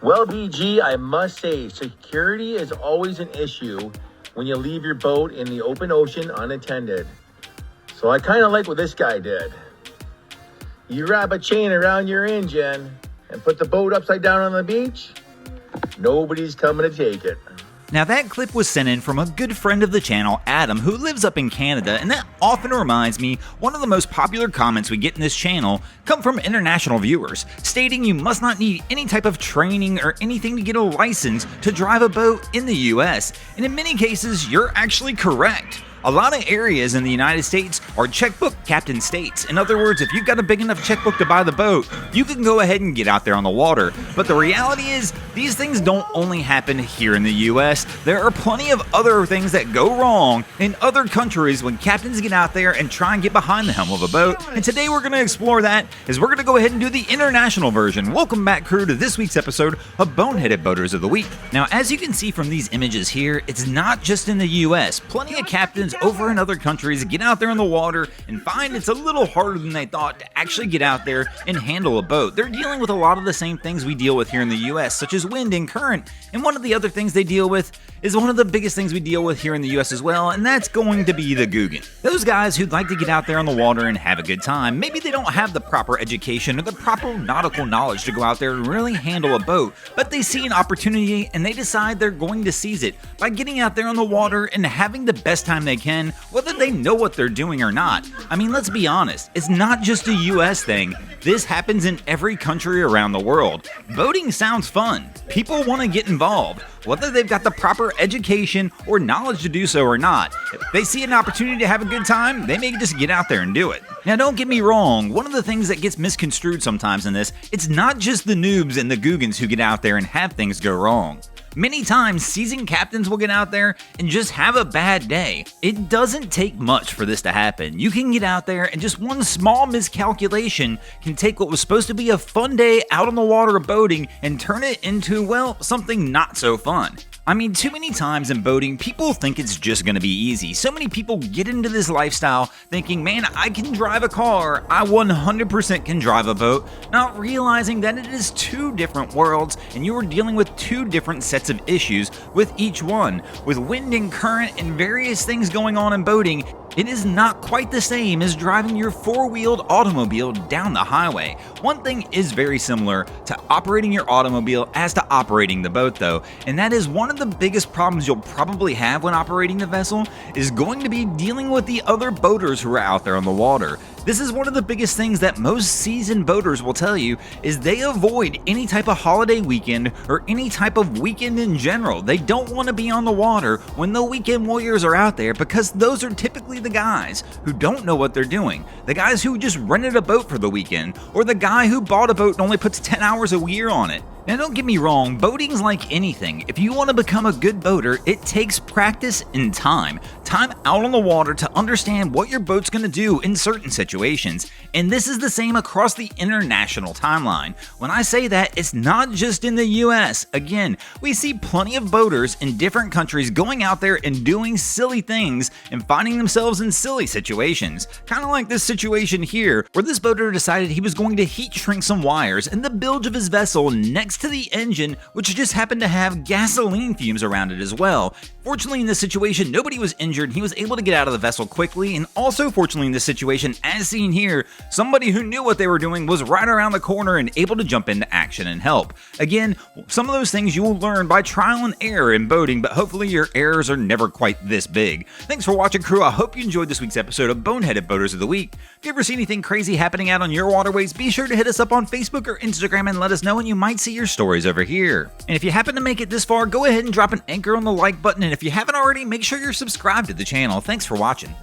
Well, BG, I must say, security is always an issue when you leave your boat in the open ocean unattended. So I kind of like what this guy did. You wrap a chain around your engine and put the boat upside down on the beach, nobody's coming to take it. Now that clip was sent in from a good friend of the channel, Adam, who lives up in Canada, and that often reminds me one of the most popular comments we get in this channel come from international viewers, stating you must not need any type of training or anything to get a license to drive a boat in the US, and in many cases you're actually correct. A lot of areas in the United States are checkbook captain states. In other words, if you've got a big enough checkbook to buy the boat, you can go ahead and get out there on the water. But the reality is, these things don't only happen here in the US. There are plenty of other things that go wrong in other countries when captains get out there and try and get behind the helm of a boat. And today we're going to explore that, as we're going to go ahead and do the international version. Welcome back, crew, to this week's episode of Boneheaded Boaters of the Week. Now, as you can see from these images here, it's not just in the US. Plenty of captains over in other countries get out there in the water and find it's a little harder than they thought to actually get out there and handle a boat. They're dealing with a lot of the same things we deal with here in the US, such as wind and current, and one of the other things they deal with is one of the biggest things we deal with here in the US as well, and that's going to be the Googan. Those guys who'd like to get out there on the water and have a good time. Maybe they don't have the proper education or the proper nautical knowledge to go out there and really handle a boat, but they see an opportunity and they decide they're going to seize it by getting out there on the water and having the best time they can, whether they know what they're doing or not. I mean, let's be honest, it's not just a US thing. This happens in every country around the world. Boating sounds fun. People want to get involved, whether they've got the proper education or knowledge to do so or not. If they see an opportunity to have a good time, they may just get out there and do it. Now, don't get me wrong, one of the things that gets misconstrued sometimes in this, it's not just the noobs and the Googans who get out there and have things go wrong. Many times, seasoned captains will get out there and just have a bad day. It doesn't take much for this to happen. You can get out there and just one small miscalculation can take what was supposed to be a fun day out on the water boating and turn it into, well, something not so fun. I mean, too many times in boating, people think it's just going to be easy. So many people get into this lifestyle thinking, man, I can drive a car, I 100% can drive a boat, not realizing that it is two different worlds and you are dealing with two different sets of issues with each one. With wind and current and various things going on in boating, it is not quite the same as driving your four-wheeled automobile down the highway. One thing is very similar to operating your automobile as to operating the boat though, and that is one of the biggest problems you'll probably have when operating the vessel is going to be dealing with the other boaters who are out there on the water. This is one of the biggest things that most seasoned boaters will tell you is they avoid any type of holiday weekend or any type of weekend in general. They don't want to be on the water when the weekend warriors are out there because those are typically the guys who don't know what they're doing. The guys who just rented a boat for the weekend, or the guy who bought a boat and only puts 10 hours a year on it. Now, don't get me wrong, boating's like anything. If you want to become a good boater, it takes practice and time. Time out on the water to understand what your boat's going to do in certain situations. And this is the same across the international timeline. When I say that, it's not just in the US. Again, we see plenty of boaters in different countries going out there and doing silly things and finding themselves in silly situations. Kind of like this situation here, where this boater decided he was going to heat shrink some wires in the bilge of his vessel next to the engine, which just happened to have gasoline fumes around it as well. Fortunately, in this situation, nobody was injured. He was able to get out of the vessel quickly, and also fortunately in this situation, as seen here, somebody who knew what they were doing was right around the corner and able to jump into action and help. Again, some of those things you will learn by trial and error in boating, but hopefully your errors are never quite this big. Thanks for watching, crew. I hope you enjoyed this week's episode of Boneheaded Boaters of the Week. If you ever see anything crazy happening out on your waterways, be sure to hit us up on Facebook or Instagram and let us know, and you might see your stories over here. And if you happen to make it this far, go ahead and drop an anchor on the like button, and if you haven't already, make sure you're subscribed to the channel. Thanks for watching.